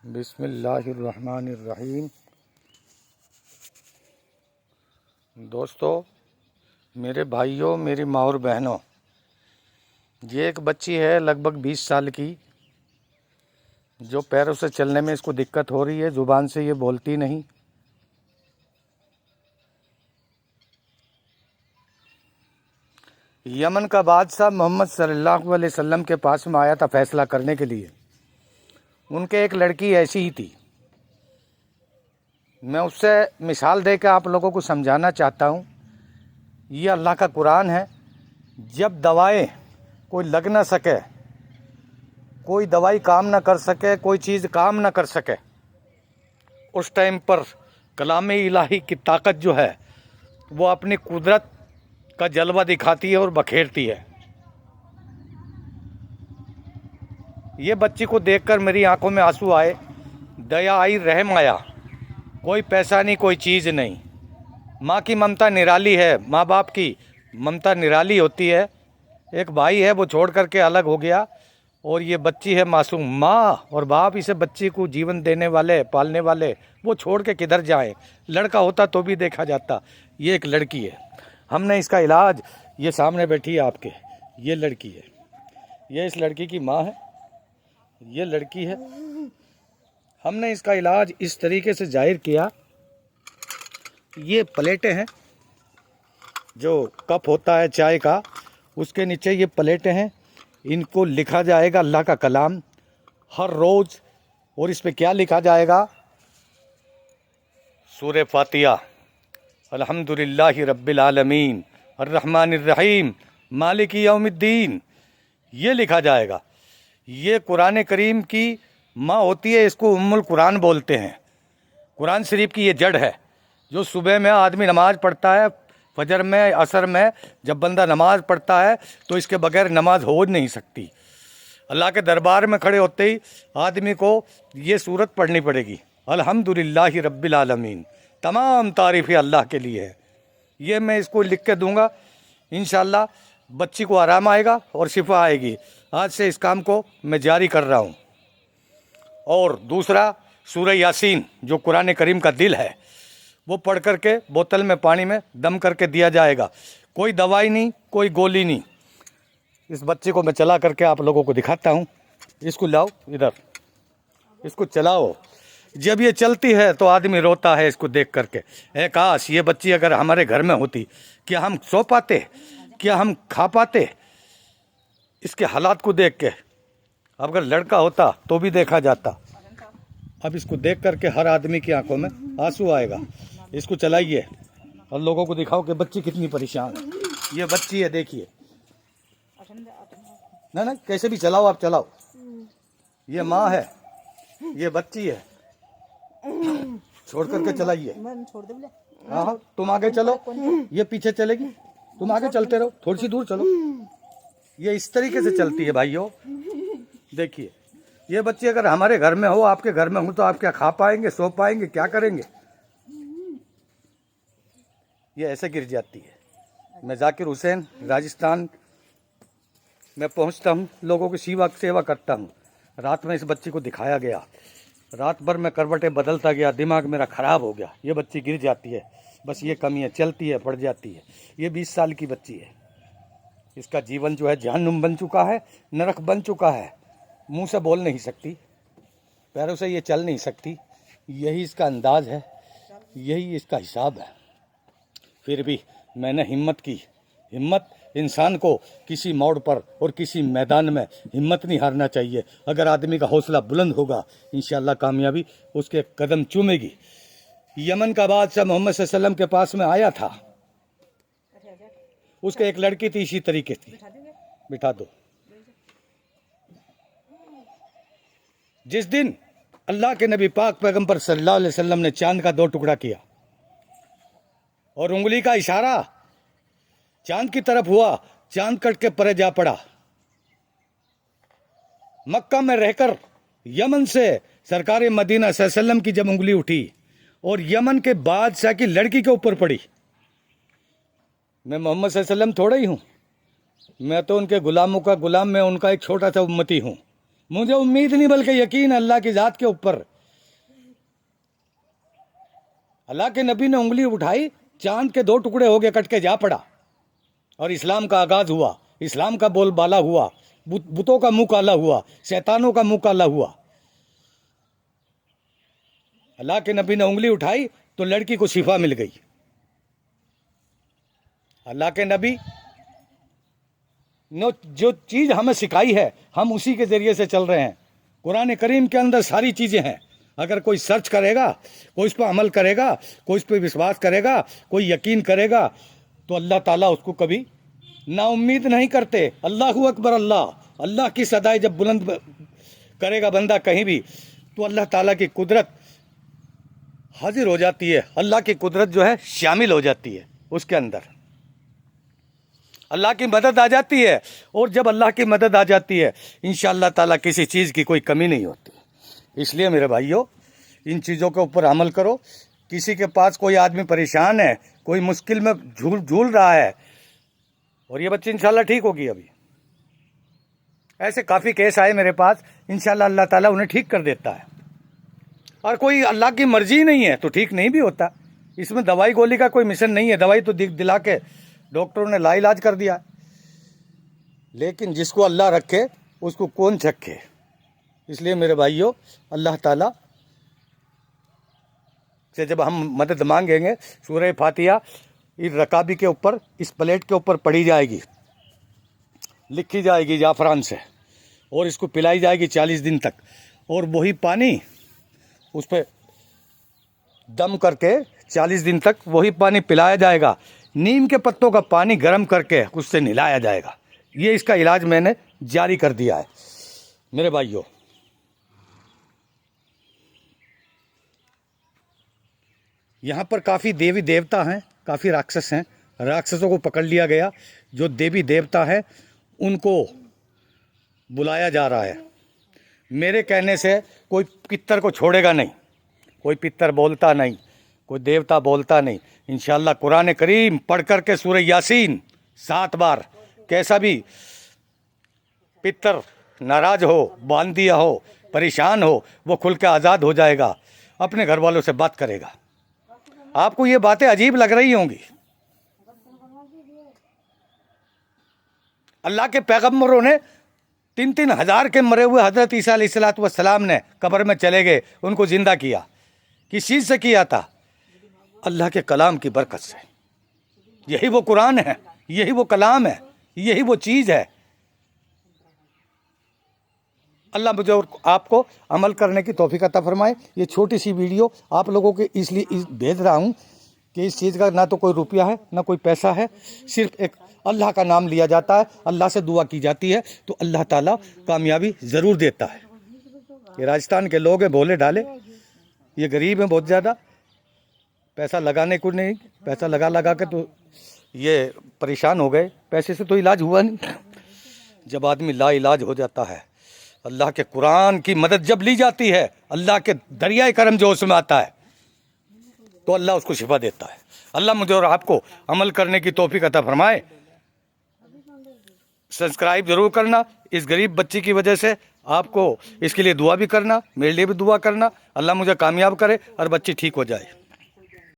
बिस्मिल्लाहिर्रहमानिर्रहीम। दोस्तों, मेरे भाइयों, मेरी माँ और बहनों, ये एक बच्ची है लगभग 20 साल की, जो पैरों से चलने में इसको दिक्कत हो रही है। ज़ुबान से ये बोलती नहीं। यमन का बादशाह मोहम्मद सल्लल्लाहु अलैहि वसल्लम के पास में आया था फैसला करने के लिए। उनके एक लड़की ऐसी ही थी। मैं उससे मिसाल दे के आप लोगों को समझाना चाहता हूँ। ये अल्लाह का कुरान है। जब दवाएं कोई लग ना सके, कोई दवाई काम ना कर सके, कोई चीज़ काम ना कर सके, उस टाइम पर कलाम इलाही की ताकत जो है वो अपनी कुदरत का जलवा दिखाती है और बखेरती है। ये बच्ची को देखकर मेरी आंखों में आंसू आए, दया आई, रहम आया। कोई पैसा नहीं, कोई चीज़ नहीं। माँ की ममता निराली है, माँ बाप की ममता निराली होती है। एक भाई है वो छोड़ करके अलग हो गया, और ये बच्ची है मासूम। माँ और बाप इसे बच्ची को जीवन देने वाले, पालने वाले, वो छोड़ के किधर जाएं। लड़का होता तो भी देखा जाता। ये एक लड़की है। हमने इसका इलाज, ये सामने बैठी है आपके, ये लड़की है। ये इस लड़की की माँ है, ये लड़की है। हमने इसका इलाज इस तरीके से जाहिर किया। ये प्लेटें हैं, जो कप होता है चाय का, उसके नीचे ये प्लेटें हैं। इनको लिखा जाएगा अल्लाह का कलाम हर रोज़। और इस पे क्या लिखा जाएगा? सूरह फातिहा, अल्हम्दुलिल्लाहि रब्बिल आलमीन, अर्रहमानिर रहीम, मालिकी यौमिद्दीन, ये लिखा जाएगा। ये कुरान करीम की माँ होती है, इसको उम्मुल कुरान बोलते हैं। कुरान शरीफ की ये जड़ है। जो सुबह में आदमी नमाज पढ़ता है, फजर में, असर में, जब बंदा नमाज पढ़ता है तो इसके बगैर नमाज हो नहीं सकती। अल्लाह के दरबार में खड़े होते ही आदमी को ये सूरत पढ़नी पड़ेगी, अल्हम्दुलिल्लाहि रब्बिल आलमीन। तमाम तारीफ़ें अल्लाह के लिए है। ये मैं इसको लिख के दूंगा, इंशाअल्लाह बच्ची को आराम आएगा और शिफा आएगी। आज से इस काम को मैं जारी कर रहा हूँ। और दूसरा, सूरह यासीन जो कुरान करीम का दिल है, वो पढ़ करके बोतल में पानी में दम करके दिया जाएगा। कोई दवाई नहीं, कोई गोली नहीं। इस बच्चे को मैं चला करके आप लोगों को दिखाता हूँ। इसको लाओ इधर, इसको चलाओ। जब ये चलती है तो आदमी रोता है इसको देख करके। ए काश ये बच्ची अगर हमारे घर में होती, क्या हम सो पाते, क्या हम खा पाते? इसके हालात को देख के अगर लड़का होता तो भी देखा जाता। अब इसको देख करके हर आदमी की आंखों में आंसू आएगा। इसको चलाइए और लोगों को दिखाओ कि बच्ची कितनी परेशान है। ये बच्ची है, देखिए ना, ना कैसे भी चलाओ, आप चलाओ। ये माँ है, ये बच्ची है। छोड़ करके चलाइए। हाँ हाँ, तुम आगे चलो, ये पीछे चलेगी, तुम आगे चलते रहो, थोड़ी सी दूर चलो। ये इस तरीके से चलती है भाइयों। देखिए, ये बच्ची अगर हमारे घर में हो, आपके घर में हो, तो आप क्या खा पाएंगे, सो पाएंगे, क्या करेंगे? ये ऐसे गिर जाती है। मैं जाकिर हुसैन, राजस्थान में पहुंचता हूं, लोगों की सेवा करता हूं। रात में इस बच्ची को दिखाया गया, रात भर मैं करवटें बदलता गया, दिमाग मेरा ख़राब हो गया। ये बच्ची गिर जाती है, बस ये कमी है, चलती है, पड़ जाती है। ये 20 साल की बच्ची है। इसका जीवन जो है जहन्नुम बन चुका है, नरक बन चुका है। मुंह से बोल नहीं सकती, पैरों से ये चल नहीं सकती। यही इसका अंदाज है, यही इसका हिसाब है। फिर भी मैंने हिम्मत की। हिम्मत इंसान को किसी मोड़ पर और किसी मैदान में हिम्मत नहीं हारना चाहिए। अगर आदमी का हौसला बुलंद होगा, इंशाअल्लाह कामयाबी उसके कदम चूमेगी। यमन का बादशाह मोहम्मद सल्लल्लाहु अलैहि वसल्लम के पास में आया था। उसके एक लड़की थी, इसी तरीके थी। बिठा दो। जिस दिन अल्लाह के नबी पाक पैगंबर सल्लल्लाहु अलैहि वसल्लम ने चांद का 2 टुकड़ा किया और उंगली का इशारा चांद की तरफ हुआ, चांद कट के परे जा पड़ा। मक्का में रहकर यमन से सरकार मदीना सल्लल्लाहु अलैहि वसल्लम की जब उंगली उठी और यमन के बादशाह की लड़की के ऊपर पड़ी। मैं मोहम्मद सल्लल्लाहु अलैहि वसल्लम थोड़ा ही हूँ, मैं तो उनके गुलामों का गुलाम, मैं उनका एक छोटा सा उम्मती हूँ। मुझे उम्मीद नहीं बल्कि यकीन अल्लाह की ज़ात के ऊपर अल्लाह के नबी ने उंगली उठाई, चांद के 2 टुकड़े हो गए, कट के जा पड़ा, और इस्लाम का आगाज हुआ, इस्लाम का बोलबाला हुआ, बुतों का मुंह काला हुआ, शैतानों का मुंह काला हुआ। अल्लाह के नबी ने उंगली उठाई तो लड़की को शिफा मिल गई। अल्लाह के नबी ने जो चीज़ हमें सिखाई है, हम उसी के ज़रिए से चल रहे हैं। कुरान करीम के अंदर सारी चीज़ें हैं। अगर कोई सर्च करेगा, कोई इस पर अमल करेगा, कोई इस पर विश्वास करेगा, कोई यकीन करेगा, तो अल्लाह ताला उसको कभी नाउम्मीद नहीं करते। अल्लाहु अकबर अल्लाह। अल्लाह की सदाई जब बुलंद करेगा बंदा कहीं भी, तो अल्लाह ताला की कुदरत हाजिर हो जाती है। अल्लाह की कुदरत जो है शामिल हो जाती है उसके अंदर, अल्लाह की मदद आ जाती है। और जब अल्लाह की मदद आ जाती है, इंशाअल्लाह ताला किसी चीज़ की कोई कमी नहीं होती। इसलिए मेरे भाइयों, इन चीज़ों के ऊपर अमल करो। किसी के पास कोई आदमी परेशान है, कोई मुश्किल में झूल रहा है, और ये बच्ची इंशाल्लाह ठीक होगी। अभी ऐसे काफ़ी केस आए मेरे पास, इंशाल्लाह अल्लाह ताला उन्हें ठीक कर देता है। और कोई अल्लाह की मर्जी नहीं है तो ठीक नहीं भी होता। इसमें दवाई गोली का कोई मिशन नहीं है। दवाई तो दिला के डॉक्टरों ने लाइलाज कर दिया, लेकिन जिसको अल्लाह रखे उसको कौन चखे। इसलिए मेरे भाइयों, अल्लाह ताला से जब हम मदद मांगेंगे, सूरह फातिहा इस रकाबी के ऊपर, इस प्लेट के ऊपर पढ़ी जाएगी, लिखी जाएगी जाफरान से, और इसको पिलाई जाएगी 40 दिन तक। और वही पानी उस पर दम करके 40 दिन तक वही पानी पिलाया जाएगा। नीम के पत्तों का पानी गर्म करके उससे नहलाया जाएगा। ये इसका इलाज मैंने जारी कर दिया है मेरे भाइयों। यहाँ पर काफ़ी देवी देवता हैं, काफ़ी राक्षस हैं। राक्षसों को पकड़ लिया गया। जो देवी देवता है उनको बुलाया जा रहा है। मेरे कहने से कोई पितर को छोड़ेगा नहीं, कोई पितर बोलता नहीं, कोई देवता बोलता नहीं। इंशाअल्लाह कुरान करीम पढ़ कर के सूरह यासीन 7 बार, कैसा भी पितर नाराज हो, बांध दिया हो, परेशान हो, वो खुल के आज़ाद हो जाएगा, अपने घर वालों से बात करेगा। आपको ये बातें अजीब लग रही होंगी। अल्लाह के पैगम्बरों ने 3-3 हज़ार के मरे हुए हज़रत ईसा अलैहिस्सलाम ने कब्र में चले गए, उनको ज़िंदा किया। किस चीज़ से किया था? अल्लाह के कलाम की बरकत से। यही वो कुरान है, यही वो कलाम है, यही वो चीज़ है। अल्लाह मुझे और आपको अमल करने की तौफीक अता फरमाए। ये छोटी सी वीडियो आप लोगों के इसलिए भेज रहा हूँ कि इस चीज़ का ना तो कोई रुपया है, ना कोई पैसा है, सिर्फ एक अल्लाह का नाम लिया जाता है, अल्लाह से दुआ की जाती है, तो अल्लाह ताला कामयाबी ज़रूर देता है। ये राजस्थान के लोग हैं भोले ढाले, ये गरीब हैं बहुत ज़्यादा, पैसा लगाने को नहीं, पैसा लगा के तो ये परेशान हो गए। पैसे से तो इलाज हुआ नहीं। जब आदमी ला इलाज हो जाता है, अल्लाह के कुरान की मदद जब ली जाती है, अल्लाह के दरियाए करम जो उसमें आता है, तो अल्लाह उसको शिफा देता है। अल्लाह मुझे और आपको अमल करने की तौफीक अता फरमाए। सब्सक्राइब जरूर करना। इस गरीब बच्ची की वजह से आपको इसके लिए दुआ भी करना, मेरे लिए भी दुआ करना। अल्लाह मुझे कामयाब करे और बच्ची ठीक हो जाए।